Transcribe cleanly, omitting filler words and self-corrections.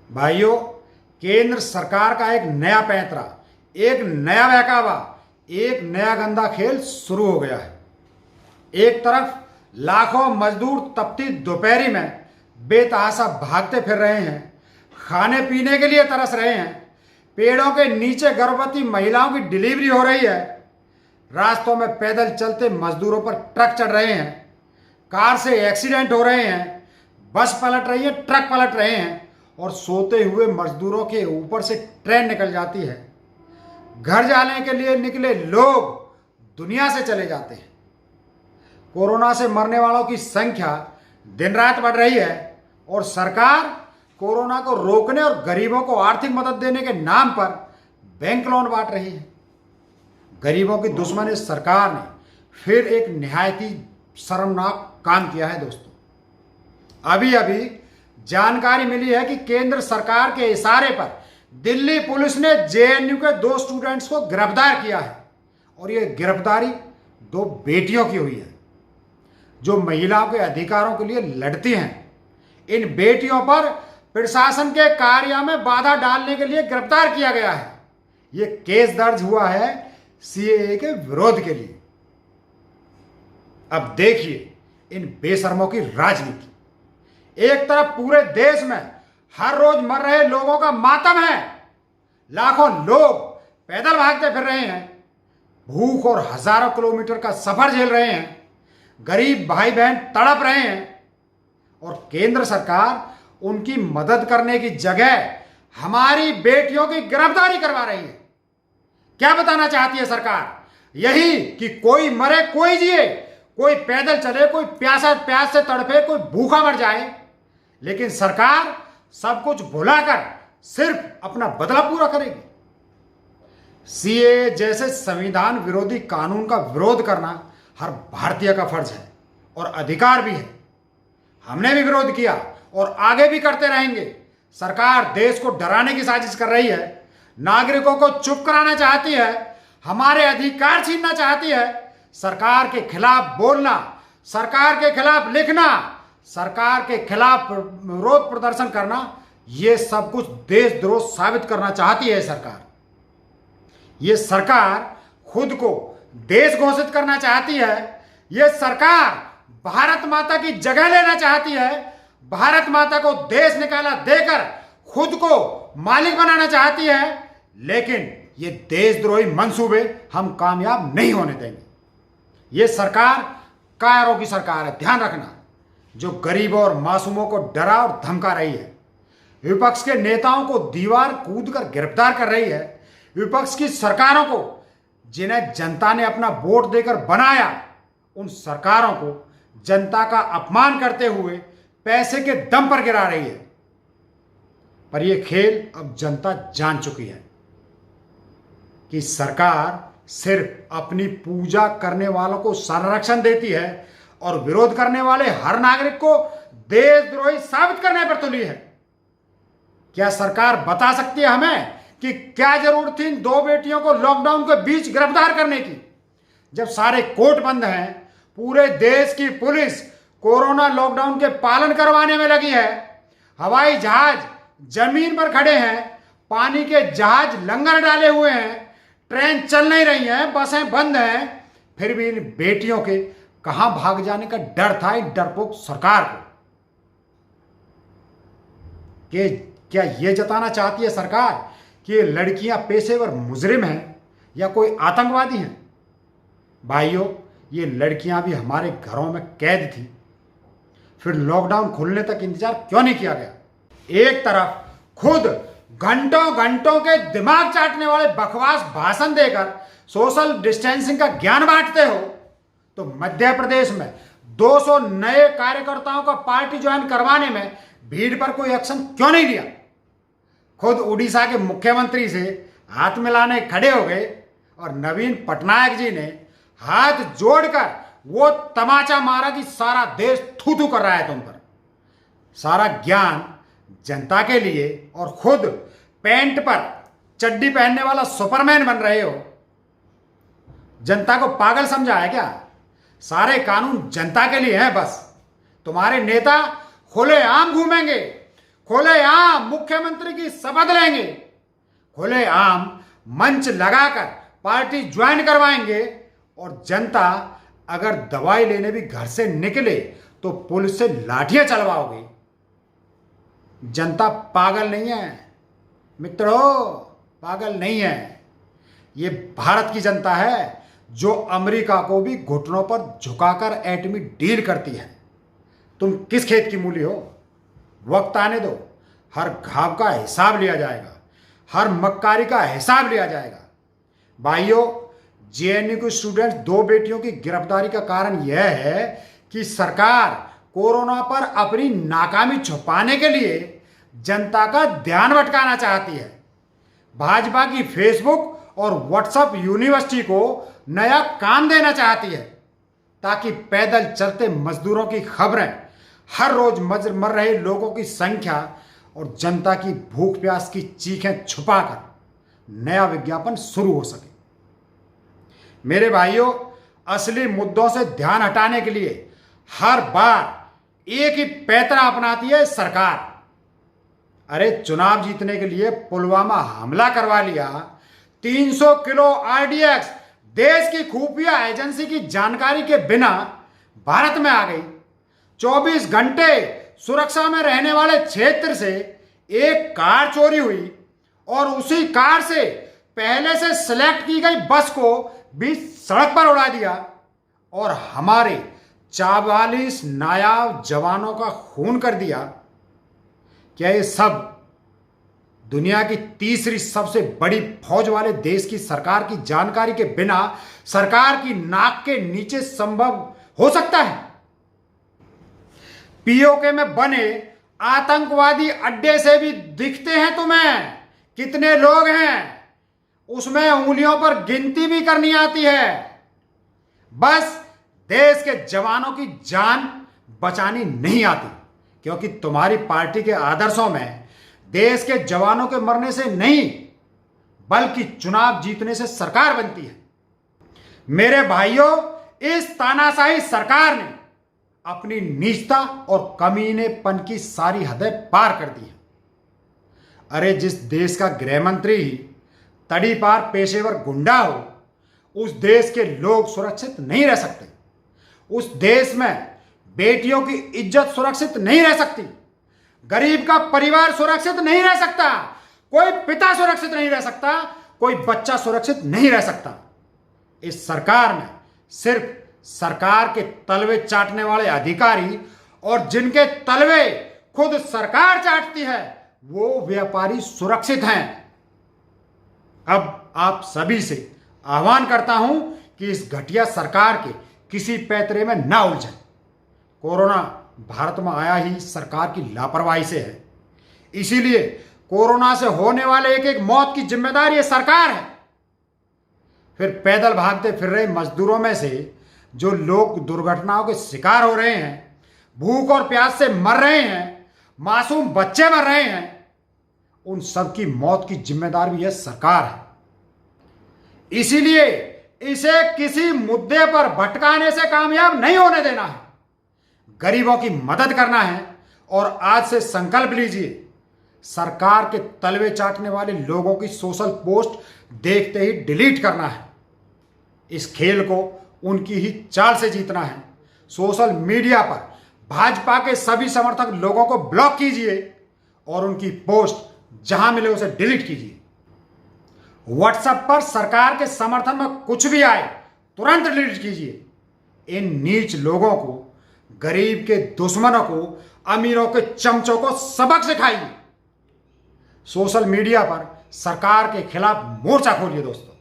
भाइयों, केंद्र सरकार का एक नया पैंतरा, एक नया बहकावा, एक नया गंदा खेल शुरू हो गया है। एक तरफ लाखों मजदूर तपती दोपहरी में बेतहाशा भागते फिर रहे हैं, खाने पीने के लिए तरस रहे हैं, पेड़ों के नीचे गर्भवती महिलाओं की डिलीवरी हो रही है, रास्तों में पैदल चलते मजदूरों पर ट्रक चढ़ रहे हैं, कार से एक्सीडेंट हो रहे हैं, बस पलट रही है, ट्रक पलट रहे हैं और सोते हुए मजदूरों के ऊपर से ट्रेन निकल जाती है। घर जाने के लिए निकले लोग दुनिया से चले जाते हैं। कोरोना से मरने वालों की संख्या दिन रात बढ़ रही है और सरकार कोरोना को रोकने और गरीबों को आर्थिक मदद देने के नाम पर बैंक लोन बांट रही है। गरीबों की दुश्मन इस सरकार ने फिर एक निहायत ही शर्मनाक काम किया है दोस्तों। अभी अभी जानकारी मिली है कि केंद्र सरकार के इशारे पर दिल्ली पुलिस ने जेएनयू के 2 स्टूडेंट्स को गिरफ्तार किया है और यह गिरफ्तारी 2 बेटियों की हुई है जो महिलाओं के अधिकारों के लिए लड़ती हैं। इन बेटियों पर प्रशासन के कार्य में बाधा डालने के लिए गिरफ्तार किया गया है। यह केस दर्ज हुआ है सीएए के विरोध के लिए। अब देखिए इन बेशर्मों की राजनीति। एक तरफ पूरे देश में हर रोज मर रहे लोगों का मातम है, लाखों लोग पैदल भागते फिर रहे हैं, भूख और हजारों किलोमीटर का सफर झेल रहे हैं, गरीब भाई बहन तड़प रहे हैं और केंद्र सरकार उनकी मदद करने की जगह हमारी बेटियों की गिरफ्तारी करवा रही है। क्या बताना चाहती है सरकार? यही कि कोई मरे कोई जिए, कोई पैदल चले, कोई प्यास से तड़पे, कोई भूखा मर जाए, लेकिन सरकार सब कुछ भुलाकर सिर्फ अपना बदला पूरा करेगी। सीएए जैसे संविधान विरोधी कानून का विरोध करना हर भारतीय का फर्ज है और अधिकार भी है। हमने भी विरोध किया और आगे भी करते रहेंगे। सरकार देश को डराने की साजिश कर रही है, नागरिकों को चुप कराना चाहती है, हमारे अधिकार छीनना चाहती है। सरकार के खिलाफ बोलना, सरकार के खिलाफ लिखना, सरकार के खिलाफ विरोध प्रदर्शन करना, यह सब कुछ देशद्रोह साबित करना चाहती है सरकार। यह सरकार खुद को देश घोषित करना चाहती है। यह सरकार भारत माता की जगह लेना चाहती है। भारत माता को देश निकाला देकर खुद को मालिक बनाना चाहती है, लेकिन ये देशद्रोही मंसूबे हम कामयाब नहीं होने देंगे। ये सरकार कायरों की सरकार है, ध्यान रखना, जो गरीबों और मासूमों को डरा और धमका रही है। विपक्ष के नेताओं को दीवार कूदकर गिरफ्तार कर रही है। विपक्ष की सरकारों को, जिन्हें जनता ने अपना वोट देकर बनाया, उन सरकारों को जनता का अपमान करते हुए पैसे के दम पर गिरा रही है। पर यह खेल अब जनता जान चुकी है कि सरकार सिर्फ अपनी पूजा करने वालों को संरक्षण देती है और विरोध करने वाले हर नागरिक को देशद्रोही साबित करने पर तुली है। क्या सरकार बता सकती है हमें कि क्या जरूरत थी इन 2 बेटियों को लॉकडाउन के बीच गिरफ्तार करने की, जब सारे कोर्ट बंद हैं, पूरे देश की पुलिस कोरोना लॉकडाउन के पालन करवाने में लगी है, हवाई जहाज जमीन पर खड़े हैं, पानी के जहाज लंगर डाले हुए हैं, ट्रेन चल नहीं रही हैं, बसें बंद हैं, फिर भी इन बेटियों के कहां भाग जाने का डर था इन डरपोक सरकार को? कि क्या यह जताना चाहती है सरकार कि ये लड़कियां पेशेवर मुजरिम हैं या कोई आतंकवादी हैं? भाइयों, ये लड़कियां भी हमारे घरों में कैद थी, फिर लॉकडाउन खुलने तक इंतजार क्यों नहीं किया गया? एक तरफ खुद घंटों घंटों के दिमाग चाटने वाले बकवास भाषण देकर सोशल डिस्टेंसिंग का ज्ञान बांटते हो, तो मध्य प्रदेश में 200 नए कार्यकर्ताओं का पार्टी ज्वाइन करवाने में भीड़ पर कोई एक्शन क्यों नहीं लिया? खुद उड़ीसा के मुख्यमंत्री से हाथ मिलाने खड़े हो गए और नवीन पटनायक जी ने हाथ जोड़कर वो तमाचा मारा कि सारा देश थू थू कर रहा है तुम पर। सारा ज्ञान जनता के लिए और खुद पैंट पर चड्डी पहनने वाला सुपरमैन बन रहे हो। जनता को पागल समझा है क्या? सारे कानून जनता के लिए हैं बस। तुम्हारे नेता खुलेआम घूमेंगे, खुलेआम मुख्यमंत्री की शपथ लेंगे, खुलेआम मंच लगाकर पार्टी ज्वाइन करवाएंगे और जनता अगर दवाई लेने भी घर से निकले तो पुलिस से लाठियां चलवाओगे। जनता पागल नहीं है मित्रों, पागल नहीं है। ये भारत की जनता है जो अमेरिका को भी घुटनों पर झुकाकर एटमी डील करती है। तुम किस खेत की मूली हो? वक्त आने दो, हर घाव का हिसाब लिया जाएगा, हर मक्कारी का हिसाब लिया जाएगा। भाइयों, जेएनयू के स्टूडेंट्स 2 बेटियों की गिरफ्तारी का कारण यह है कि सरकार कोरोना पर अपनी नाकामी छुपाने के लिए जनता का ध्यान भटकाना चाहती है। भाजपा की फेसबुक और व्हाट्सएप यूनिवर्सिटी को नया काम देना चाहती है ताकि पैदल चलते मजदूरों की खबरें, हर रोज मर रहे लोगों की संख्या और जनता की भूख प्यास की चीखें छुपाकर नया विज्ञापन शुरू हो सके। मेरे भाइयों, असली मुद्दों से ध्यान हटाने के लिए हर बार एक ही पैंतरा अपनाती है सरकार। अरे चुनाव जीतने के लिए पुलवामा हमला करवा लिया, 300 किलो आरडीएक्स देश की खुफिया एजेंसी की जानकारी के बिना भारत में आ गई। 24 घंटे सुरक्षा में रहने वाले क्षेत्र से एक कार चोरी हुई और उसी कार से पहले से सिलेक्ट की गई बस को भी सड़क पर उड़ा दिया और हमारे 44 नायाब जवानों का खून कर दिया। क्या ये सब दुनिया की तीसरी सबसे बड़ी फौज वाले देश की सरकार की जानकारी के बिना सरकार की नाक के नीचे संभव हो सकता है? पीओके में बने आतंकवादी अड्डे से भी दिखते हैं तुम्हें कितने लोग हैं? उसमें उंगलियों पर गिनती भी करनी आती है। बस देश के जवानों की जान बचानी नहीं आती, क्योंकि तुम्हारी पार्टी के आदर्शों में देश के जवानों के मरने से नहीं बल्कि चुनाव जीतने से सरकार बनती है। मेरे भाइयों, इस तानाशाही सरकार ने अपनी नीचता और कमीनेपन की सारी हदें पार कर दी है। अरे जिस देश का गृह मंत्री ही तड़ीपार पेशेवर गुंडा हो, उस देश के लोग सुरक्षित नहीं रह सकते। उस देश में बेटियों की इज्जत सुरक्षित नहीं रह सकती, गरीब का परिवार सुरक्षित नहीं रह सकता, कोई पिता सुरक्षित नहीं रह सकता, कोई बच्चा सुरक्षित नहीं रह सकता। इस सरकार में सिर्फ सरकार के तलवे चाटने वाले अधिकारी और जिनके तलवे खुद सरकार चाटती है वो व्यापारी सुरक्षित हैं। अब आप सभी से आह्वान करता हूं कि इस घटिया सरकार के किसी पैतरे में ना उलझें। कोरोना भारत में आया ही सरकार की लापरवाही से है, इसीलिए कोरोना से होने वाले एक एक मौत की जिम्मेदारी ये सरकार है। फिर पैदल भागते फिर रहे मजदूरों में से जो लोग दुर्घटनाओं के शिकार हो रहे हैं, भूख और प्यास से मर रहे हैं, मासूम बच्चे मर रहे हैं, उन सब की मौत की जिम्मेदार भी यह सरकार है। इसीलिए इसे किसी मुद्दे पर भटकाने से कामयाब नहीं होने देना है। गरीबों की मदद करना है और आज से संकल्प लीजिए, सरकार के तलवे चाटने वाले लोगों की सोशल पोस्ट देखते ही डिलीट करना है। इस खेल को उनकी ही चाल से जीतना है। सोशल मीडिया पर भाजपा के सभी समर्थक लोगों को ब्लॉक कीजिए और उनकी पोस्ट जहां मिले उसे डिलीट कीजिए। व्हाट्सएप पर सरकार के समर्थन में कुछ भी आए तुरंत डिलीट कीजिए। इन नीच लोगों को, गरीब के दुश्मनों को, अमीरों के चमचों को सबक सिखाइए। सोशल मीडिया पर सरकार के खिलाफ मोर्चा खोलिए दोस्तों।